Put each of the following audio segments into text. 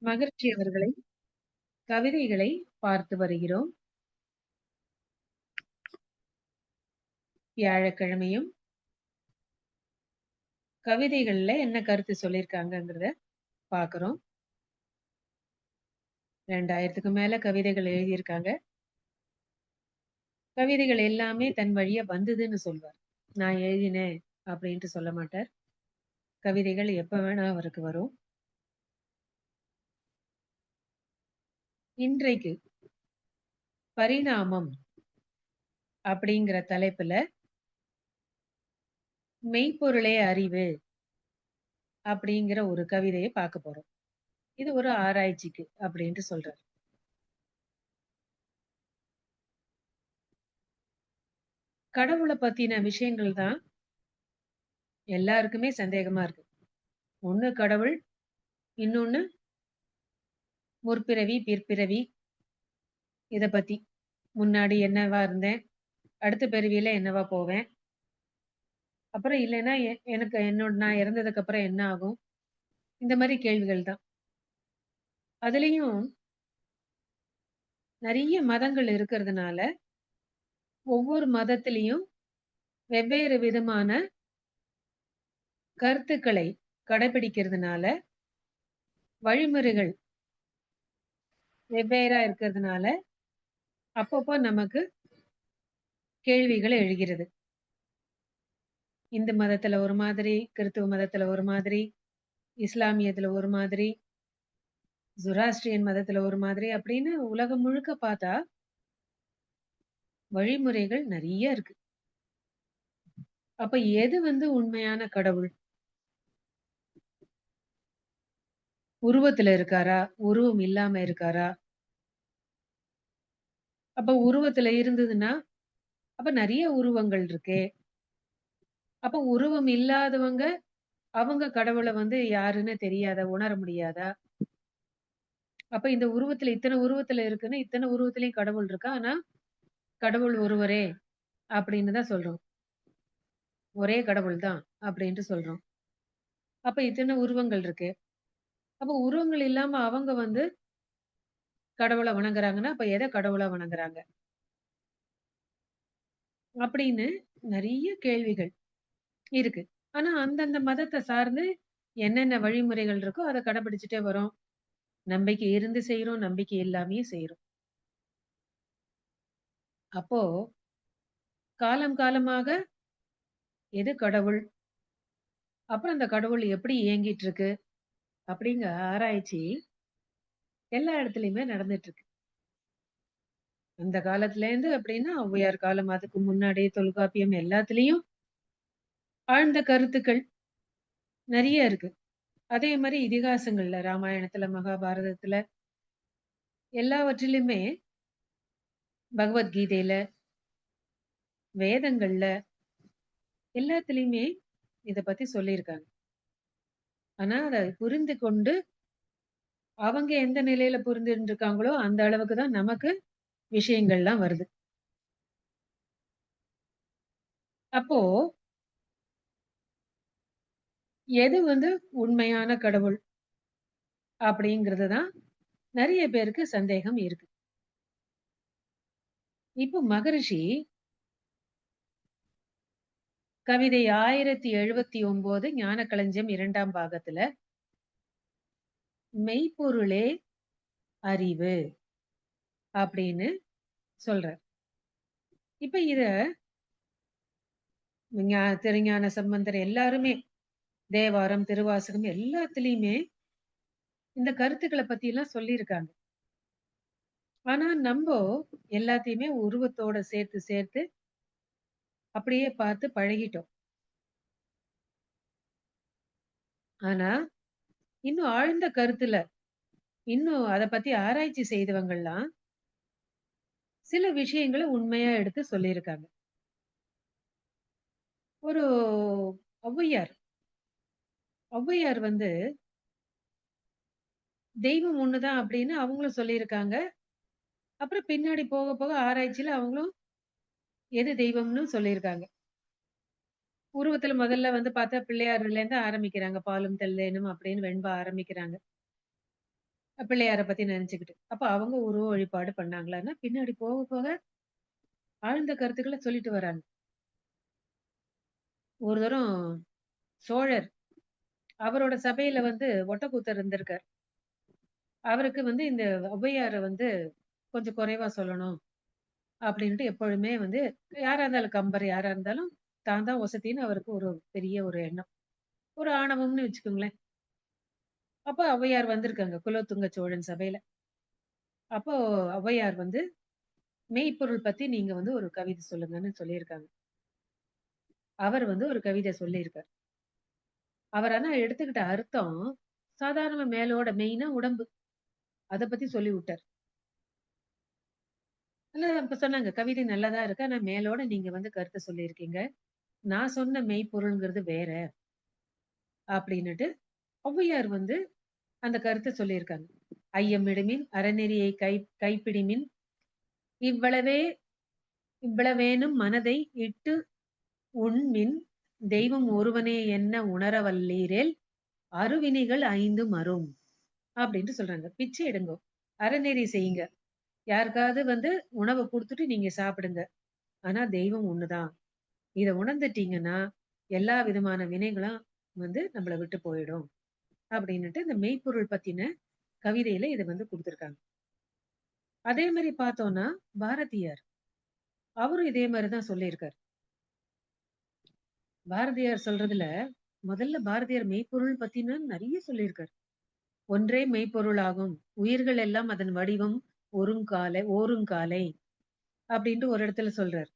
மகிழ்ச்சி அவர்களை கவிதைகளை பார்த்து வருகிறோம். வியாழக்கிழமையும் கவிதைகள்ல என்ன கருத்து சொல்லியிருக்காங்கங்கிறத பார்க்குறோம். 2000க்கு மேல கவிதைகள் எழுதியிருக்காங்க. கவிதைகள் எல்லாமே தன் வழியா வந்ததுன்னு சொல்வார். நான் எழுதினேன் அப்படின்ட்டு சொல்ல மாட்டார். கவிதைகள் எப்ப வேணா அவருக்கு வரும். இன்றைக்கு பரிணாமம் அப்படிங்கிற தலைப்புல மெய்ப்பொருளே அறிவு அப்படிங்கிற ஒரு கவிதைய பார்க்க போறோம். இது ஒரு ஆராய்ச்சிக்கு அப்படின்ட்டு சொல்றார். கடவுள பத்தின விஷயங்கள் தான் எல்லாருக்குமே சந்தேகமா இருக்கு. ஒண்ணு கடவுள், இன்னொன்னு முற்பிறவி, பிற்பிறவி இத பத்தி. முன்னாடி என்னவா இருந்தேன், அடுத்த பிறவியில என்னவா போவேன், அப்புறம் இல்லன்னா எனக்கு நான் இறந்ததுக்கு அப்புறம் என்ன ஆகும்? இந்த மாரி கேள்விகள் தான். அதுலயும் நெறைய மதங்கள் இருக்கிறதுனால, ஒவ்வொரு மதத்திலயும் வெவ்வேறு விதமான கருத்துக்களை கடைபிடிக்கிறதுனால, வழிமுறைகள் வெவ்வேறா இருக்கிறதுனால, அப்பப்போ நமக்கு கேள்விகள் எழுகிறது. இந்து மதத்துல ஒரு மாதிரி, கிறிஸ்துவ மதத்துல ஒரு மாதிரி, இஸ்லாமியத்துல ஒரு மாதிரி, ஜொராஸ்ட்ரியன் மதத்துல ஒரு மாதிரி அப்படின்னு உலகம் முழுக்க பார்த்தா, வழிமுறைகள் நெறைய இருக்கு. அப்ப எது உண்மையான கடவுள்? உருவத்துல இருக்காரா? உருவம் இல்லாம இருக்காரா? அப்ப உருவத்துல இருந்ததுன்னா, அப்ப நெறைய உருவங்கள் இருக்கே. அப்ப உருவம் இல்லாதவங்க, அவங்க கடவுள யாருன்னு தெரியாதா? உணர முடியாதா? அப்ப இந்த உருவத்துல இத்தன உருவத்துல இருக்குன்னா, இத்தன உருவத்திலயும் கடவுள் இருக்கா. ஆனா, கடவுள் ஒருவரே அப்படின்னு தான் சொல்றோம். ஒரே கடவுள் தான் அப்படின்ட்டு சொல்றோம். அப்ப இத்தன உருவங்கள் இருக்கு. அப்ப உருவங்கள் இல்லாம அவங்க கடவுள வணங்குறாங்கன்னா, அப்ப எத கடவுளா வணங்குறாங்க? அப்படின்னு நெறைய கேள்விகள் இருக்கு. ஆனா, அந்தந்த மதத்த சார்ந்து என்னென்ன வழிமுறைகள் இருக்கோ, அத கடைபிடிச்சுட்டே வரோம். நம்பிக்கை இருந்து செய்றோம், நம்பிக்கை இல்லாமயும் செய்றோம். அப்போ காலம் காலமாக எது கடவுள்? அப்புறம் அந்த கடவுள் எப்படி இயங்கிட்டு இருக்கு? அப்படிங்கிற ஆராய்ச்சி எல்லா இடத்துலயுமே நடந்துட்டு இருக்கு. அந்த காலத்துலேருந்து அப்படின்னா, ஔவையார் காலம், அதுக்கு முன்னாடி தொல்காப்பியம் எல்லாத்துலயும் ஆழ்ந்த கருத்துக்கள் நெறைய இருக்கு. அதே மாரி இதிகாசங்கள்ல, ராமாயணத்துல, மகாபாரதத்துல எல்லாவற்றிலுமே பகவத்கீதையில, வேதங்கள்ல எல்லாத்துலயுமே இத பத்தி சொல்லியிருக்காங்க. ஆனா, அத புரிந்து கொண்டு அவங்க எந்த நிலையில புரிந்துட்டு இருக்காங்களோ, அந்த அளவுக்கு தான் நமக்கு விஷயங்கள்லாம் வருது. அப்போ எது உண்மையான கடவுள் அப்படிங்கிறது தான் நெறைய பேருக்கு சந்தேகம் இருக்கு. இப்போ மகரிஷி கவிதை 1079 ஞானக்களஞ்சியம் 2ஆம் பாகத்துல, மெய்ப்பொருளே அறிவு அப்படின்னு சொல்றார். இப்ப இத திருஞான சம்பந்தர் எல்லாருமே தேவாரம், திருவாசகம் எல்லாத்துலயுமே இந்த கருத்துக்கள பத்திலாம் சொல்லியிருக்காங்க. ஆனா நம்போ எல்லாத்தையுமே உருவத்தோட சேர்த்து சேர்த்து அப்படியே பார்த்து பழகிட்டோம். ஆனா, இன்னும் ஆழ்ந்த கருத்துல, இன்னும் அத பத்தி ஆராய்ச்சி செய்தவங்கலாம் சில விஷயங்கள உண்மையா எடுத்து சொல்லியிருக்காங்க. ஒரு ஔவையார். ஔவையார் தெய்வம் ஒண்ணுதான் அப்படின்னு அவங்களும் சொல்லியிருக்காங்க. அப்புறம் பின்னாடி போக போக ஆராய்ச்சியில அவங்களும் எது தெய்வம்னு சொல்லியிருக்காங்க. உருவத்துல முதல்ல பார்த்தா பிள்ளையார்லேருந்து ஆரம்பிக்கிறாங்க. பாலும் தெள்ளேனும் அப்படின்னு வெண்பா ஆரம்பிக்கிறாங்க. பிள்ளையார பத்தி நெனச்சுக்கிட்டு. அப்ப அவங்க உருவ வழிபாடு பண்ணாங்களான்னா, பின்னாடி போக போக ஆழ்ந்த கருத்துக்கள சொல்லிட்டு வராங்க. ஒரு தரம் சோழர் அவரோட சபையில வந்து ஒட்டக்கூத்தர் இருந்திருக்கார். அவருக்கு வந்து இந்த ஔவையார வந்து கொஞ்சம் குறைவா சொல்லணும் அப்படின்ட்டு எப்பொழுதுமே வந்து யாரா இருந்தாலும் கம்பர் யாரா இருந்தாலும் தான் தான் ஒசத்தின்னு அவருக்கு ஒரு பெரிய ஒரு எண்ணம். ஒரு ஆணவம்னு வச்சுக்கோங்களேன். அப்ப ஔவையார் வந்திருக்காங்க குலோத்துங்க சோழன் சபையில. அப்போ ஔவையார் வந்து மெய்ப்பொருள் பத்தி நீங்க வந்து ஒரு கவிதை சொல்லுங்கன்னு சொல்லியிருக்காங்க. அவர் வந்து ஒரு கவிதை சொல்லியிருக்கார். அவர் ஆனா எடுத்துக்கிட்ட அர்த்தம் சாதாரண மேலோட மெய்னா உடம்பு. அத பத்தி சொல்லி விட்டார். ஆனா அப்ப சொன்னாங்க, "கவிதை நல்லதா இருக்கு. ஆனா மேலோட நீங்க வந்து கருத்து சொல்லியிருக்கீங்க. நான் சொன்ன மெய்ப்பொருள்ங்கிறது வேற." அப்படின்னுட்டு ஔவையார் வந்து அந்த கருத்த சொல்லியிருக்காங்க. "ஐயமிடுமின் அறநெறியை கைப்பிடிமின் இவ்வளவே இவ்வளவேனும் மனதை இட்டு உண்மின் தெய்வம் ஒருவனே என்ன உணரவல்லீரேல் அருவினைகள் ஐந்தும் அறும்." அப்படின்ட்டு சொல்றாங்க. பிச்சை எடுங்கோ. அறநெறி செய்யுங்க. யாருக்காவது வந்து உணவ குடுத்துட்டு நீங்க சாப்பிடுங்க. ஆனா தெய்வம் ஒண்ணுதான். இத உணர்ந்துட்டீங்கன்னா, எல்லா விதமான வினைகளும் வந்து நம்மள விட்டு போயிடும். அப்படின்னுட்டு இந்த மெய்ப்பொருள் பத்தின கவிதையில இத வந்து குடுத்திருக்காங்க. அதே மாரி பார்த்தோம்னா, பாரதியார். அவரும் இதே மாரி தான் சொல்லியிருக்காரு. பாரதியார் சொல்றதுல, முதல்ல பாரதியார் மெய்ப்பொருள் பத்தின நெறைய சொல்லியிருக்காரு. "ஒன்றே மெய்ப்பொருளாகும். உயிர்கள் எல்லாம் அதன் வடிவம் ஓருங்காலை" அப்படின்ட்டு ஒரு இடத்துல சொல்றார்.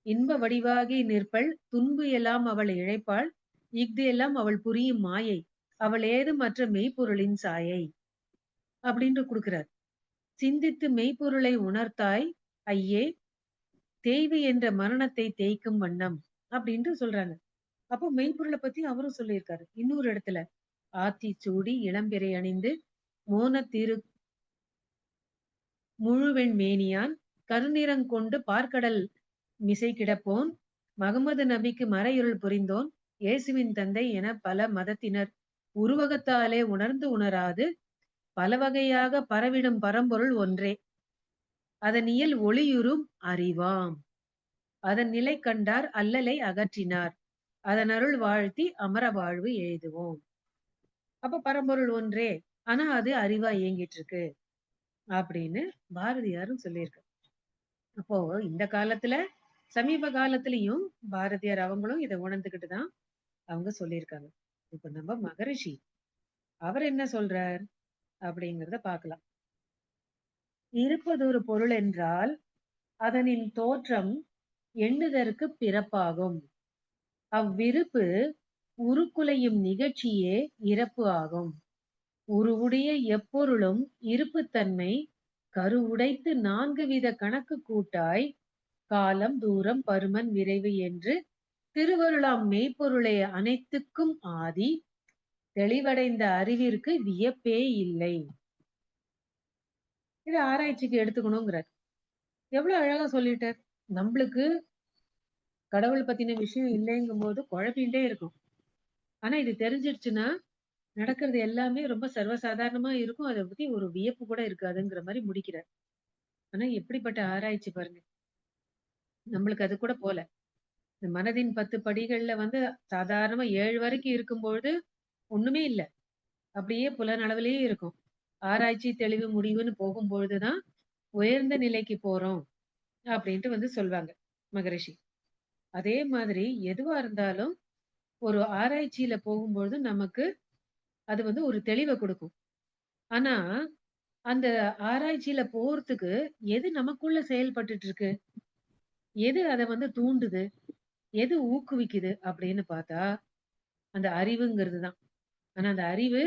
"இன்ப வடிவாகி நிற்பள், துன்பு எல்லாம் அவள் இழைப்பாள், இஃது எல்லாம் அவள் புரியும் மாயை. அவள் ஏதும் மற்ற மெய்ப்பொருளின் சாயை." அப்படின்ட்டு குடுக்குறார். "சிந்தித்து மெய்ப்பொருளை உணர்த்தாய் ஐயே! தேய்வு என்ற மரணத்தை தேய்க்கும் வண்ணம்." அப்படின்ட்டு சொல்றாங்க. அப்போ மெய்ப்பொருள பத்தி அவரும் சொல்லியிருக்காரு. இன்னொரு இடத்துல, "ஆத்திச்சூடி இளம்பிறை அணிந்து மோனத் திரு முழுவெண் மேனியான் கருநிறங் கொண்டு பாற்கடல் மிசை கிடப்போன் மகமது நபிக்கு மறையிருள் புரிந்தோன் இயேசுவின் தந்தை என பல மதத்தினர் உருவகத்தாலே உணர்ந்து உணராது பலவகையாக பரவிடும் பரம்பொருள் ஒன்றே. அதன் இயல் ஒளியுறும் அறிவாம். அதன் நிலை கண்டார் அல்லலை அகற்றினார். அதன் அருள் வாழ்த்தி அமர வாழ்வு எய்துவோம்." அப்ப பரம்பொருள் ஒன்றே. ஆனா அது அறிவா இயங்கிட்டு இருக்கு அப்படின்னு பாரதியாரும் சொல்லியிருக்கு. அப்போ இந்த காலத்துல சமீப காலத்திலயும் பாரதியார் அவங்களும் இத உணர்ந்துகிட்டு தான் அவங்க சொல்லியிருக்காங்க. இப்ப நம்ம மகரிஷி அவர் என்ன சொல்றார் அப்படிங்கிறத பார்க்கலாம். "இருப்பதொரு பொருள் என்றால் அதனின் தோற்றம் எண்ணுதற்கு பிறப்பாகும். அவ்விருப்பு உருக்குலையும் நிகழ்ச்சியே இறப்பு ஆகும். உருவுடைய எப்பொருளும் இருப்புத்தன்மை கருவுடைத்து நான்கு வித கணக்கு கூட்டாய் காலம் தூரம் பருமன் விரைவு என்று திருவருளாம் மெய்ப்பொருளை அனைத்துக்கும் ஆதி தெளிவடைந்த அறிவிற்கு வியப்பே இல்லை." இத ஆராய்ச்சிக்கு எடுத்துக்கணுங்கிறார். எவ்வளவு அழகா சொல்லிட்டார். நம்மளுக்கு கடவுள் பத்தின விஷயம் இல்லைங்கும்போது குழப்பிட்டே இருக்கும். ஆனா இது தெரிஞ்சிடுச்சுன்னா, நடக்கிறது எல்லாமே ரொம்ப சர்வசாதாரணமா இருக்கும். அத பத்தி ஒரு வியப்பு கூட இருக்காதுங்கிற மாரி முடிக்கிறார். ஆனா எப்படிப்பட்ட ஆராய்ச்சி பாருங்க. நம்மளுக்கு அது கூட போல. இந்த மனதின் 10 படிகள்ல வந்து சாதாரணமா 7 வரைக்கும் இருக்கும்பொழுது ஒண்ணுமே இல்ல. அப்படியே புலனளவிலேயே இருக்கும். ஆராய்ச்சி, தெளிவு, முடிவுன்னு போகும்பொழுது தான் உயர்ந்த நிலைக்கு போறோம் அப்படின்ட்டு வந்து சொல்வாங்க மகரிஷி. அதே மாதிரி எதுவா இருந்தாலும் ஒரு ஆராய்ச்சியில போகும்பொழுது நமக்கு அது வந்து ஒரு தெளிவ குடுக்கும். ஆனா, அந்த ஆராய்ச்சியில போறதுக்கு எது நமக்குள்ள செயல்பட்டுட்டு இருக்கு? எது அத வந்து தூண்டுது? எது ஊக்குவிக்குது? அப்படின்னு பார்த்தா, அந்த அறிவுங்கிறது தான். ஆனா அந்த அறிவு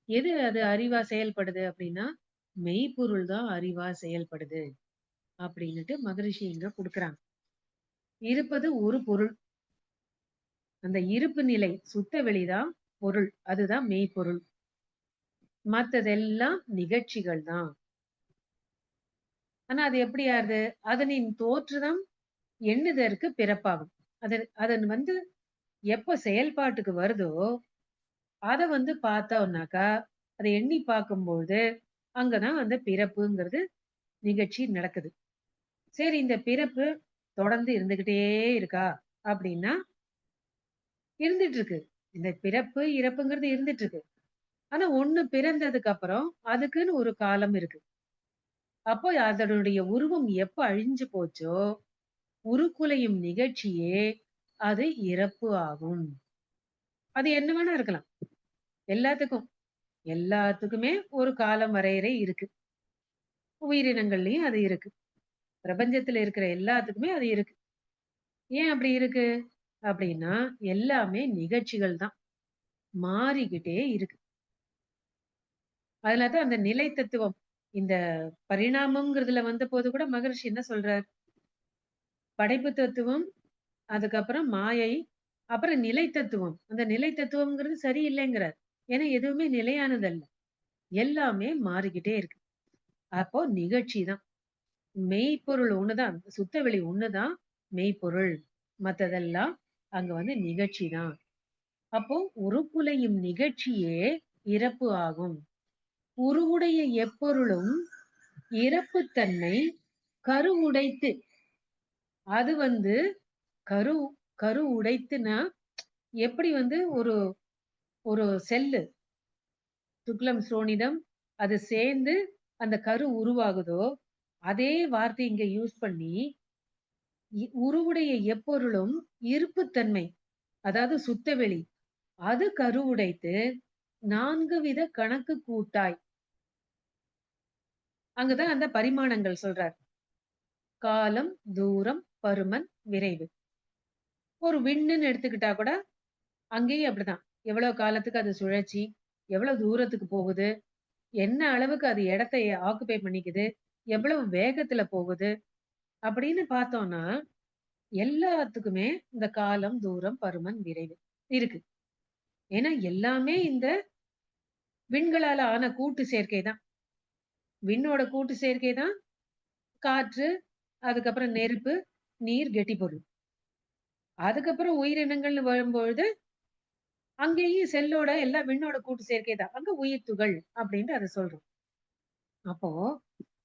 எது அது அறிவா செயல்படுது அப்படின்னா, மெய்ப்பொருள் தான் அறிவா செயல்படுது அப்படின்னுட்டு மகரிஷி இங்க குடுக்குறாங்க. இருப்பது ஒரு பொருள். அந்த இருப்பு நிலை சுத்த வெளிதான் பொருள். அதுதான் மெய்ப்பொருள். மத்ததெல்லாம் நிகழ்ச்சிகள் தான். ஆனா அது எப்படி ஆகுது? அதனின் தோற்றம் எண்ணுதற்கு பிறப்பாகும். அதன் வந்து எப்ப செயல்பாட்டுக்கு வருதோ, அத வந்து பார்த்தோம்னாக்கா, அத எண்ணி பார்க்கும்பொழுது, அங்க தான் அந்த பிறப்புங்கிறது நிகழ்ச்சி நடக்குது. சரி இந்த பிறப்பு தொடர்ந்து இருந்துகிட்டே இருக்கா? அப்படின்னா, இருந்துட்டு இருக்கு. இந்த பிறப்பு, இறப்புங்கிறது இருந்துட்டு இருக்கு. ஆனா ஒண்ணு பிறந்ததுக்கு அப்புறம், அதுக்குன்னு ஒரு காலம் இருக்கு. அப்போ அதனுடைய உருவம் எப்ப அழிஞ்சு போச்சோ, உருக்குலையும் நிகழ்ச்சியே அது இறப்பு ஆகும். அது என்ன வேணா இருக்கலாம். எல்லாத்துக்கும். எல்லாத்துக்குமே ஒரு காலம் வரையறை இருக்கு. உயிரினங்கள்லயும் அது இருக்கு. பிரபஞ்சத்துல இருக்கிற எல்லாத்துக்குமே அது இருக்கு. ஏன் அப்படி இருக்கு? அப்படின்னா, எல்லாமே நிகழ்ச்சிகள் தான். மாறிக்கிட்டே இருக்கு. அதனால தான் அந்த நிலை தத்துவம். இந்த பரிணாமம்ங்கிறதுல வந்தபோது கூட மகரிஷி என்ன சொல்றார்? படைப்பு தத்துவம், அதுக்கப்புறம் மாயை, அப்புறம் நிலை தத்துவம். அந்த நிலை தத்துவம்ங்கிறது சரியில்லைங்கிறார். ஏன்னா எதுவுமே நிலையானதல்ல. எல்லாமே மாறிக்கிட்டே இருக்கு. அப்போ நிகழ்ச்சி தான். மெய்ப்பொருள் ஒண்ணுதான். சுத்தவெளி ஒண்ணுதான் மெய்ப்பொருள். மத்ததெல்லாம் அங்க வந்து நிகழ்ச்சி தான். அப்போ உருக்குலையும் நிகழ்ச்சியே இறப்பு ஆகும். உருவுடைய எப்பொருளும் இறப்புத்தன்மை கருவுடைத்து அது வந்து கரு கரு உடைத்துனா எப்படி வந்து ஒரு ஒரு செல்லு துக்ளம் சோனிடம் அது சேர்ந்து அந்த கரு உருவாகுதோ அதே வார்த்தை இங்க யூஸ் பண்ணி உருவுடைய எப்பொருளும் இருப்புத்தன்மை அதாவது சுத்தவெளி அது கருவுடைத்து நான்கு வித கணக்கு கூட்டாய் அங்கதான் அந்த பரிமாணங்கள் சொல்றார். காலம், தூரம், பருமன், விரைவு. ஒரு விண்ணுன்னு எடுத்துக்கிட்டா கூட அங்கேயும் அப்படிதான். எவ்வளவு காலத்துக்கு அது சுழற்சி, எவ்வளவு தூரத்துக்கு போகுது, என்ன அளவுக்கு அது இடத்தை ஆக்குபை பண்ணிக்குது, எவ்வளவு வேகத்துல போகுது அப்படின்னு பார்த்தோம்னா, எல்லாத்துக்குமே இந்த காலம், தூரம், பருமன், விரைவு இருக்கு. ஏன்னா எல்லாமே இந்த விண்களால ஆன கூட்டு சேர்க்கை தான். விண்ணோட கூட்டு சேர்க்கை தான் காற்று, அதுக்கப்புறம் நெருப்பு, நீர், கெட்டிப்பொருள். அதுக்கப்புறம் உயிரினங்கள்னு வரும்பொழுது, அங்கேயும் செல்லோட எல்லாம் விண்ணோட கூட்டு சேர்க்கை தான். அங்க உயிர் துகள் அப்படின்ட்டு அத சொல்றோம். அப்போ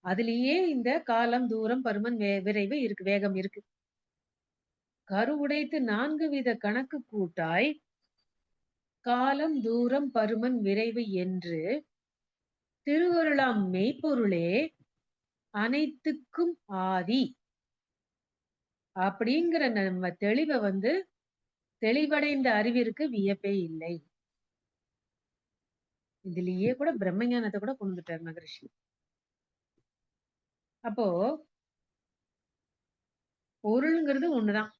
அதிலேயே இந்த காலம், தூரம், பருமன், விரைவு இருக்கு. வேகம் இருக்கு. கருவுடைத்து 4 வித கணக்கு கூட்டாய், காலம், தூரம், பருமன், விரைவு என்று திருவருளாம் மெய்ப்பொருளே அனைத்துக்கும் ஆதி. அப்படிங்கிற நம்ம தெளிவ வந்து தெளிவடைந்த அறிவிற்கு வியப்பே இல்லை. இதுலயே கூட பிரம்மஞானத்த கூட கொண்டு வந்துட்டார் மகரிஷி. அப்போ பொருள்ங்கிறது ஒண்ணுதான்.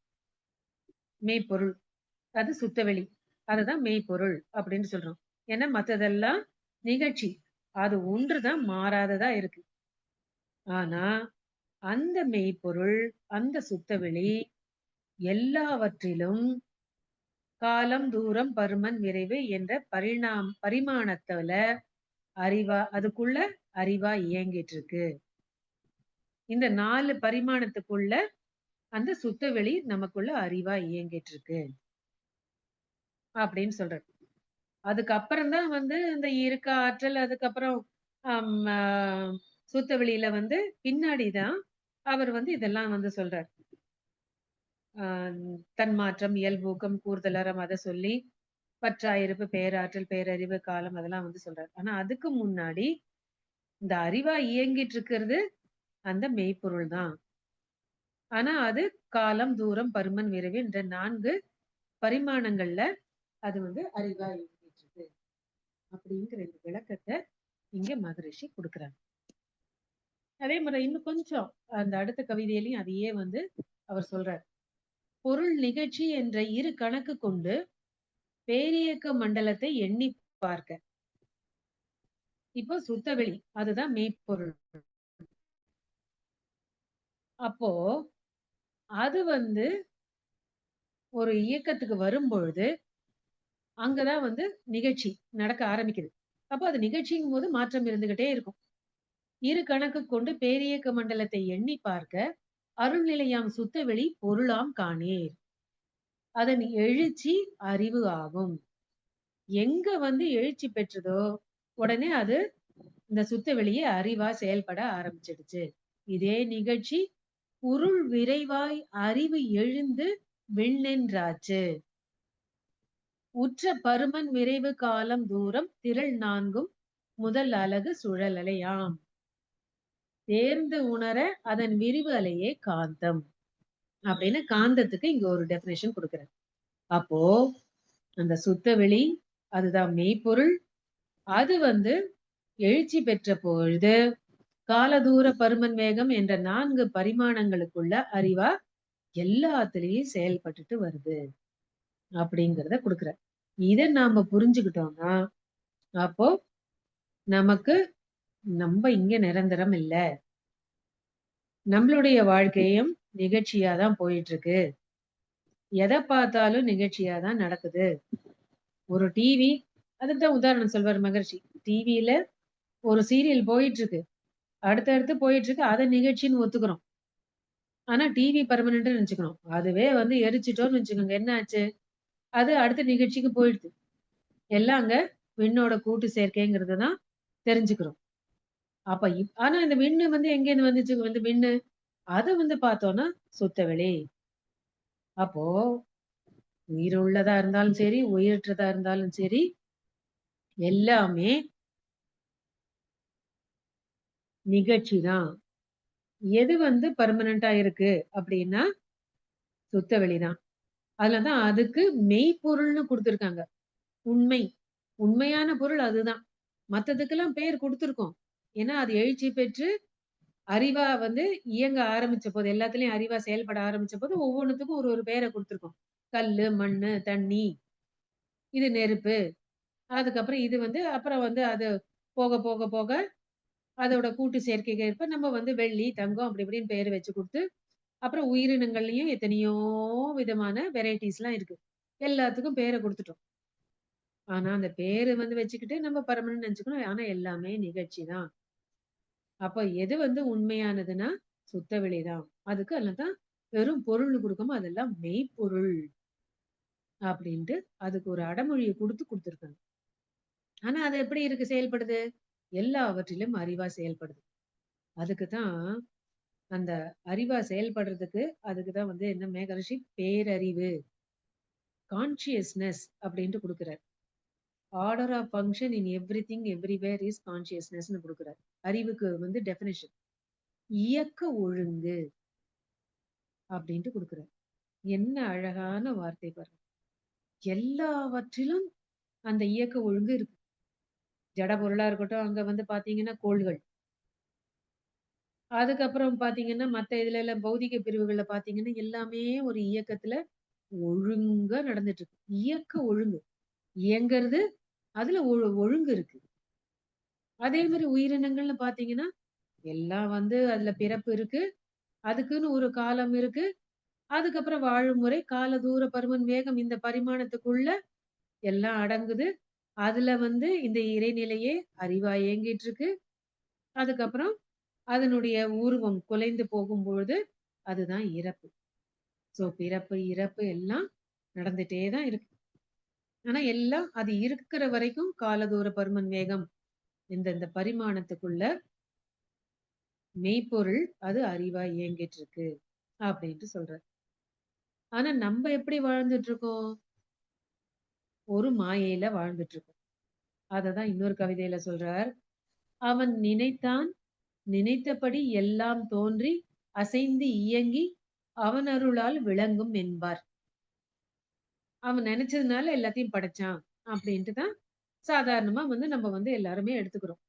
மெய்ப்பொருள். அது சுத்தவெளி. அதுதான் மெய்ப்பொருள் அப்படின்னு சொல்றோம். ஏன்னா மத்ததெல்லாம் நிகழ்ச்சி. அது ஒன்றுதான் மாறாததா இருக்கு. ஆனா, அந்த மெய்ப்பொருள், அந்த சுத்தவெளி எல்லாவற்றிலும் காலம், தூரம், பருமன், விரைவு என்ற பரிமாணத்துல அதுக்குள்ள அறிவா இயங்கிட்டு இருக்கு. இந்த 4 பரிமாணத்துக்குள்ள அந்த சுத்தவெளி நமக்குள்ள அறிவா இயங்கிட்டு இருக்கு. அப்படின்னு சொல்றாரு. அதுக்கப்புறம் தான் வந்து இந்த இருக்க ஆற்றல் அதுக்கப்புறம் அம் ஆ சூத்த வந்து பின்னாடி தான் அவர் வந்து இதெல்லாம் வந்து சொல்றார். அ தன்மாற்றம், இயல்பூக்கம், கூர்தலறம் அத சொல்லி, பற்றாயிருப்பு, பேராற்றல், பேரறிவு, காலம் அதெல்லாம் வந்து சொல்றார். ஆனா அதுக்கு முன்னாடி இந்த அறிவா இயங்கிட்டு இருக்கிறது அந்த மெய்ப்பொருள் தான். ஆனா அது காலம், தூரம், பருமன், விரைவு என்ற 4 பரிமாணங்கள்ல அது வந்து அறிவா இயங்கிட்டு இருக்கு. அப்படிங்கிற இந்த விளக்கத்த இங்க மகரிஷி குடுக்குறாங்க. அதே மாரி இன்னும் கொஞ்சம் அந்த அடுத்த கவிதையிலயும் அதையே வந்து அவர் சொல்றார். பொருள் நிகழ்ச்சி என்ற இரு கணக்கு கொண்டு பேரியக்க மண்டலத்தை எண்ணி பார்க்க. இப்போ சுத்தவெளி அதுதான் மெய்ப்பொருள். அப்போ அது வந்து ஒரு இயக்கத்துக்கு வரும்பொழுது, அங்கதான் வந்து நிகழ்ச்சி நடக்க ஆரம்பிக்குது. அப்போ அது நிகழ்ச்சிங்கும்போது மாற்றம் இருந்துகிட்டே இருக்கும். இரு கணக்கு கொண்டு பேரியக்க மண்டலத்தை எண்ணி பார்க்க அருள்நிலையாம் சுத்தவெளி பொருளாம் காணீர். அதன் எழுச்சி அறிவு ஆகும். எங்க வந்து எழுச்சி பெற்றதோ உடனே அது இந்த சுத்த வெளியே அறிவா செயல்பட ஆரம்பிச்சிடுச்சு. இதே நிகழ்ச்சி உருள் விரைவாய் அறிவு எழுந்து விண்ணென்றாச்சு. உற்ற பருமன் விரைவு காலம் தூரம் திரள் நான்கும் முதல் அலகு சுழலலையாம். தேர்ந்து உணர அதன் விரிவு அலையே காந்தம். அப்படின்னு காந்தத்துக்கு இங்க ஒரு டெபினேஷன் கொடுக்கிறார். அப்போ அந்த சுத்த வெளி அதுதான் மெய்ப்பொருள். அது வந்து எழுச்சி பெற்ற பொழுது காலதூர பருமன் வேகம் என்ற 4 பரிமாணங்களுக்குள்ள அறிவா எல்லாத்துலயும் செயல்பட்டுட்டு வருது அப்படிங்கிறத கொடுக்கிறார். இத நாம புரிஞ்சுக்கிட்டோம்னா அப்போ நமக்கு நம்ம இங்க நிரந்தரம் இல்ல. நம்மளுடைய வாழ்க்கையும் நிகழ்ச்சியா தான் போயிட்டு இருக்கு. எதை பார்த்தாலும் நிகழ்ச்சியா தான் நடக்குது. ஒரு டிவி, அதுதான் உதாரணம் சொல்வார் மகரிஷி. டிவியில ஒரு சீரியல் போயிட்டு இருக்கு. அடுத்தடுத்து போயிட்டு இருக்கு. அத நிகழ்ச்சின்னு ஒத்துக்கிறோம். ஆனா டிவி பெர்மனன்ட்ன்னு நினைச்சுக்கணும். அதுவே வந்து எரிச்சுட்டோம்னு வச்சுக்கோங்க. என்ன ஆச்சு? அது அடுத்த நிகழ்ச்சிக்கு போயிடுது. எல்லாம் அங்க விண்ணோட கூட்டு சேர்க்கைங்கிறது தான் தெரிஞ்சுக்கிறோம். அப்ப ஆனா இந்த விண்ணு வந்து எங்கேருந்து வந்துச்சு? வந்து விண்ணு அத வந்து பார்த்தோம்னா சுத்தவெளி. அப்போ உயிர் உள்ளதா இருந்தாலும் சரி, உயிரற்றதா இருந்தாலும் சரி, எல்லாமே நிகழ்ச்சி தான். எது வந்து பெர்மனன்ட்டா இருக்கு அப்படின்னா, சுத்த வெளிதான். அதுல தான் அதுக்கு மெய்ப்பொருள்னு குடுத்துருக்காங்க. உண்மை. உண்மையான பொருள் அதுதான். மத்ததுக்கெல்லாம் பேர் குடுத்துருக்கோம். ஏன்னா, அது எழுச்சி பெற்று அறிவா வந்து இயங்க ஆரம்பிச்சபோது, எல்லாத்துலயும் அறிவா செயல்பட ஆரம்பிச்சபோது, ஒவ்வொன்னுத்துக்கும் ஒரு ஒரு பேர குடுத்துருக்கோம். கல்லு, மண்ணு, தண்ணி, இது நெருப்பு. அதுக்கப்புறம் இது வந்து அப்புறம் வந்து அது போக, போக, போக அதோட கூட்டு சேர்க்கைக்கு ஏற்ப நம்ம வந்து வெள்ளி, தங்கம் அப்படி இப்படின்னு பேரு வச்சு குடுத்து, அப்புறம் உயிரினங்கள்லயும் எத்தனையோ விதமான வெரைட்டீஸ்லாம் இருக்கு. எல்லாத்துக்கும் பேர குடுத்துட்டோம். ஆனா, அந்த பேரு வந்து வச்சுக்கிட்டு நம்ம பரமன்னு நெனச்சுக்கணும். ஆனா, எல்லாமே நிகழ்ச்சி தான். அப்ப எது வந்து உண்மையானதுன்னா, சுத்த வெளிதான். அதுக்கு அததான் வெறும் பொருள்னு குடுக்காம, அதெல்லாம் மெய்ப்பொருள் அப்படின்ட்டு அதுக்கு ஒரு அடைமொழிய குடுத்துருக்காங்க. ஆனா, அது எப்படி இருக்கு செயல்படுது? எல்லாவற்றிலும் அறிவா செயல்படுது. அதுக்கு தான் அந்த அறிவா செயல்படுறதுக்கு, அதுக்கு தான் வந்து என்ன மேகரிஷி பேரறிவு, கான்ஷியஸ்னஸ் அப்படின்ட்டு குடுக்குறார். Order of function in everything everywhere is கான்ஷியஸ்னஸ்ன்னு குடுக்குறார். அறிவுக்கு வந்து டெஃபினிஷன். இயக்க ஒழுங்கு அப்படின்ட்டு குடுக்குறார். என்ன அழகான வார்த்தை பாருங்க. எல்லாவற்றிலும் அந்த இயக்க ஒழுங்கு இருக்கு. ஜட பொருளா இருக்கட்டும், அங்க வந்து பாத்தீங்கன்னா கோள்கள். அதுக்கப்புறம் பாத்தீங்கன்னா, மத்த இதுல எல்லாம் பௌதிக பிரிவுகள்ல பாத்தீங்கன்னா, எல்லாமே ஒரு இயக்கத்துல ஒழுங்கா நடந்துட்டு இருக்கு. இயக்க ஒழுங்கு. இயங்கறது, அதுல ஒழுங்கு இருக்கு. அதே மாரி உயிரினங்கள்னு பாத்தீங்கன்னா, எல்லாம் வந்து அதுல பிறப்பு இருக்கு. அதுக்குன்னு ஒரு காலம் இருக்கு. அதுக்கப்புறம் வாழும் முறை, கால தூர பருமன் வேகம் இந்த பரிமாணத்துக்குள்ள எல்லாம் அடங்குது. அதுல வந்து இந்த இறைநிலையே அறிவா இயங்கிட்டு இருக்கு. அதுக்கப்புறம் அதனுடைய உருவம் குலைந்து போகும்பொழுது, அதுதான் இறப்பு. சோ பிறப்பு, இறப்பு எல்லாம் நடந்துட்டே தான் இருக்கு. ஆனா எல்லாம் அது இருக்கிற வரைக்கும் காலதூர பருமன் வேகம் இந்த பரிமாணத்துக்குள்ள மெய்ப்பொருள் அது அறிவா இயங்கிட்டு இருக்கு அப்படின்ட்டு சொல்றார். ஆனா நம்ம எப்படி வாழ்ந்துட்டு இருக்கோம்? ஒரு மாயையில வாழ்ந்துட்டு இருக்கோம். அததான் இன்னொரு கவிதையில சொல்றார். அவன் நினைத்தான், நினைத்தபடி எல்லாம் தோன்றி, அசைந்து இயங்கி, அவன் அருளால் விளங்கும் என்பார். அவன் நினைச்சதுனால எல்லாத்தையும் படைச்சான் அப்படின்ட்டு தான் சாதாரணமா வந்து நம்ம வந்து எல்லாருமே எடுத்துக்கிறோம்.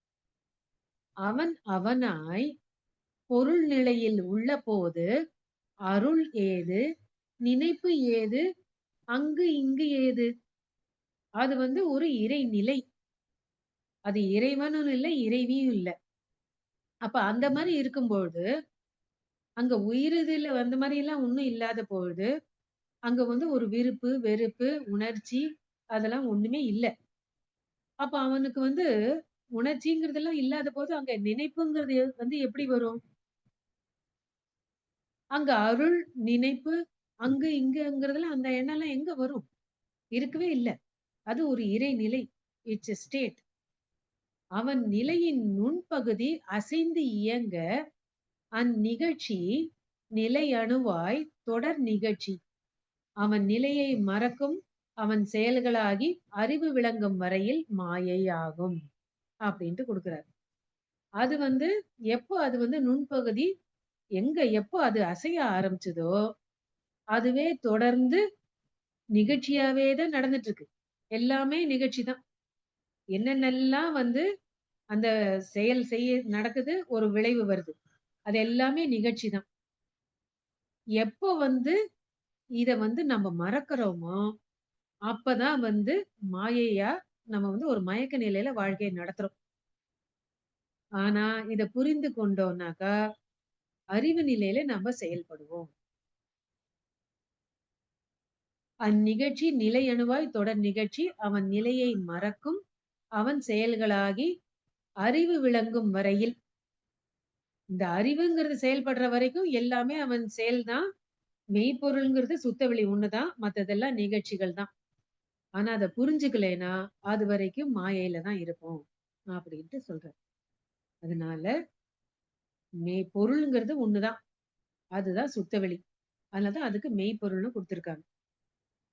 அவன் அவனாய் பொருள் நிலையில் உள்ளபோது அருள் ஏது? நினைப்பு ஏது? அங்கு இங்கு ஏது? அது வந்து ஒரு இறைநிலை. அது இறைவனும் இல்ல, இறைவியும் இல்ல. அப்ப அந்த மாரி இருக்கும்பொழுது, அங்க உயிரிதில அந்த மாரியெல்லாம் ஒண்ணும் இல்லாத பொழுது, அங்க வந்து ஒரு விருப்பு, வெறுப்பு, உணர்ச்சி அதெல்லாம் ஒண்ணுமே இல்ல. அப்ப அவனுக்கு வந்து உணர்ச்சிங்கிறதெல்லாம் இல்லாத போது, அங்க நினைப்புங்கிறது வந்து எப்படி வரும்? அங்க அருள், நினைப்பு, அங்கு இங்குங்கிறதெல்லாம் அந்த எண்ணம்லாம் எங்க வரும்? இருக்கவே இல்ல. அது ஒரு இறைநிலை. It's a state. அவன் நிலையின் நுண்பகுதி அசைந்து இயங்க அந்நிகழ்ச்சி நிலையணுவாய் தொடர் நிகழ்ச்சி. அவன் நிலையை மறக்கும் அவன் செயல்களாகி அறிவு விளங்கும் வரையில் மாயை ஆகும். அப்படின்ட்டு குடுக்குறாரு. அது வந்து எப்போ அது வந்து நுண்பகுதி எப்போ அது அசைய ஆரம்பிச்சதோ, அதுவே தொடர்ந்து நிகழ்ச்சியாவே தான் நடந்துட்டு இருக்கு. எல்லாமே நிகழ்ச்சி தான். என்னென்னலாம் வந்து அந்த செயல் நடக்குது, ஒரு விளைவு வருது. அது எல்லாமே நிகழ்ச்சி தான். எப்போ வந்து இத வந்து நம்ம மறக்கிறோமோ, அப்பதான் வந்து மாயையா நம்ம வந்து ஒரு மயக்க நிலையில வாழ்க்கைய நடத்துறோம். ஆனா, இத புரிந்து கொண்டோம்னாக்கா, அறிவு நிலையில நாம செயல்படுவோம். அந்நிகழ்ச்சி நிலையணுவாய் தொடர் நிகழ்ச்சி அவன் நிலையை மறக்கும் அவன் செயல்களாகி அறிவு விளங்கும் வரையில். இந்த அறிவுங்கிறது செயல்படுற வரைக்கும் எல்லாமே அவன் செயல் தான். மெய்ப்பொருள்ங்கிறது சுத்தவெளி ஒண்ணுதான். மத்ததெல்லாம் நிகழ்ச்சிகள் தான். ஆனா அத புரிஞ்சுக்கலைன்னா, அதுவரைக்கும் மாயையில தான் இருப்போம். அப்படின்ட்டு சொல்றார். அதனால பொருள்ங்கிறது ஒண்ணுதான். அதுதான் சுத்தவெளி. அதனால தான் அதுக்கு மெய்ப்பொருள்னு குடுத்துருக்காங்க.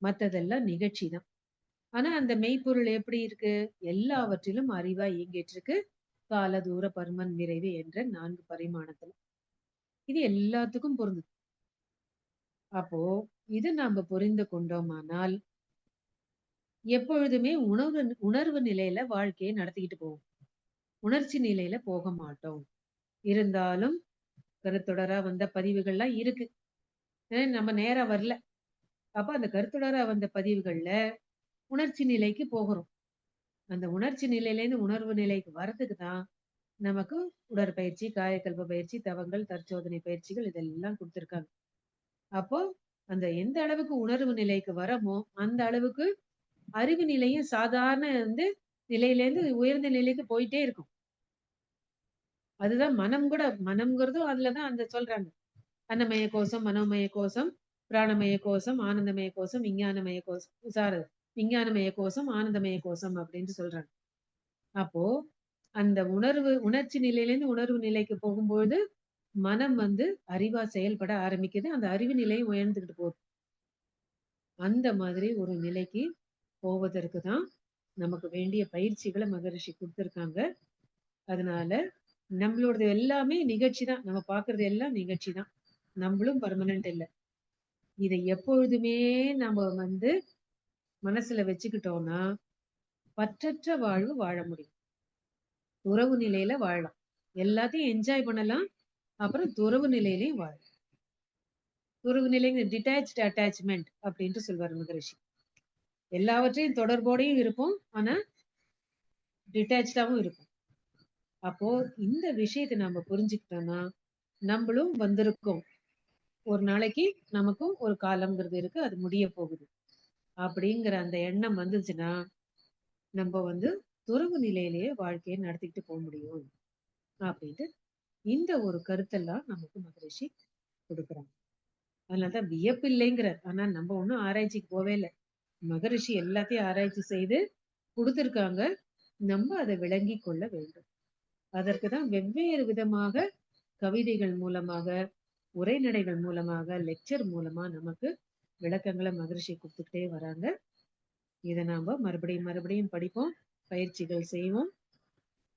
மத்ததெல்லாம் நிகழ்ச்சி தான். ஆனா அந்த மெய்ப்பொருள் எப்படி இருக்கு? எல்லாவற்றிலும் அறிவா இயங்கிட்டு இருக்கு. கால, தூர, பருமன், விரைவு என்ற 4 பரிமாணத்துல. இது எல்லாத்துக்கும் பொருந்தும். அப்போ இது நாம புரிந்து கொண்டோமானால், எப்பொழுதுமே உணர்வு நிலையில வாழ்க்கையை நடத்திக்கிட்டு போவோம். உணர்ச்சி நிலையில போக மாட்டோம். இருந்தாலும் கருத்தொடரா வந்த பதிவுகள்லாம் இருக்கு. நம்ம நேரா வரல. அப்ப அந்த கருத்தொடரா வந்த பதிவுகள்ல உணர்ச்சி நிலைக்கு போகுறோம். அந்த உணர்ச்சி நிலையிலேருந்து உணர்வு நிலைக்கு வரதுக்கு தான் நமக்கு உடற்பயிற்சி, காயகல்ப பயிற்சி, தவங்கள், தற்சோதனை பயிற்சிகள் இதெல்லாம் குடுத்துருக்காங்க. அப்போ அந்த எந்த அளவுக்கு உணர்வு நிலைக்கு வரமோ, அந்த அளவுக்கு அறிவு நிலையும் சாதாரண வந்து நிலையிலேருந்து உயர்ந்த நிலைக்கு போயிட்டே இருக்கும். அதுதான் மனம்ங்கிறதும் அதுல தான் அந்த சொல்றாங்க. அன்னமய கோசம், மனோமய கோசம், பிராணமய கோசம், ஆனந்தமய கோசம், விஞ்ஞானமய கோசம் விஞ்ஞானமய கோசம், ஆனந்தமய கோசம் அப்படின்னு சொல்றாங்க. அப்போ அந்த உணர்ச்சி நிலையிலேருந்து உணர்வு நிலைக்கு போகும்பொழுது, மனம் வந்து அறிவா செயல்பட ஆரம்பிக்குது. அந்த அறிவு நிலையும் உயர்ந்துகிட்டு போகுது. அந்த மாதிரி ஒரு நிலைக்கு போவதற்கு தான் நமக்கு வேண்டிய பயிற்சிகள மகரிஷி குடுத்திருக்காங்க. அதனால நம்மளோடது எல்லாமே நிகழ்ச்சி தான். நம்ம பார்க்கிறது எல்லாம் நிகழ்ச்சி தான். நம்மளும் பெர்மனன்ட் இல்ல. இத எப்பொழுதுமே நம்ம வந்து மனசுல வச்சுக்கிட்டோம்னா, பற்றற்ற வாழ்வு வாழ முடியும். துறவு நிலையில வாழலாம். எல்லாத்தையும் என்ஜாய் பண்ணலாம். அப்புறம் துறவு நிலையிலயும் வாழலாம். துறவு நிலைங்க டிட்டாச்ட் அட்டாச்மென்ட் அப்டின்ட்டு சொல்வாரு மகரிஷி. எல்லாவற்றையும் தொடர்போடையும் இருப்போம். ஆனா டிட்டாச்டாவும் இருப்போம். அப்போ இந்த விஷயத்த நாம புரிஞ்சுக்கிட்டோம்னா, நம்பளும் வந்திருக்கோம். ஒரு நாளைக்கு நமக்கும் ஒரு காலம்ங்கிறது இருக்கு. அது முடிய போகுது. அப்படிங்கிற அந்த எண்ணம் வந்துச்சுன்னா, நம்ப வந்து துறவு நிலையிலேயே வாழ்க்கைய நடத்திக்கிட்டு முடியும். அப்படின்ட்டு இந்த ஒரு கருத்தெல்லாம் நமக்கு மகரிஷி குடுக்குறாங்க. அதனால தான் வியப்பில்லைங்கிறார். ஆனா நம்ம ஒண்ணும் ஆராய்ச்சிக்கு போவே இல்ல. மகரிஷி எல்லாத்தையும் ஆராய்ச்சி செய்து குடுத்திருக்காங்க. நம்ம அத விளங்கிக் கொள்ள வேண்டும். அதற்கு தான் வெவ்வேறு விதமாக கவிதைகள் மூலமாக, உரைநடைகள் மூலமாக, லெக்சர் மூலமா நமக்கு விளக்கங்கள மகரிஷி குடுத்துக்கிட்டே வராங்க. இத நாம மறுபடியும் மறுபடியும் படிப்போம். பயிற்சிகள் செய்வோம்.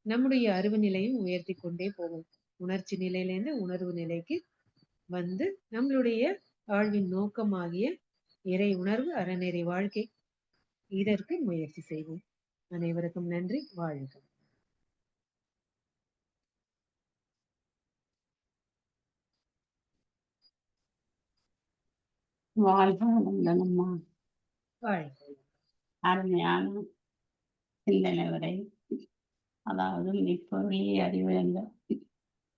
நம்முடைய அறிவு நிலையும் உயர்த்திக் கொண்டே போவோம். உணர்ச்சி நிலையிலேருந்து உணர்வு நிலைக்கு வந்து நம்மளுடைய வாழ்வின் நோக்கமாகிய இறை உணர்வு, அறநெறி வாழ்க்கை இதற்கு முயற்சி செய்வோம். அனைவருக்கும் நன்றி. வாழ்க. வாழ்க வளமுடன் அம்மா. வாழ்க. அருமையான சிந்தனை உரை. அதாவது மெய்ப்பொருளே அறிவு என்ற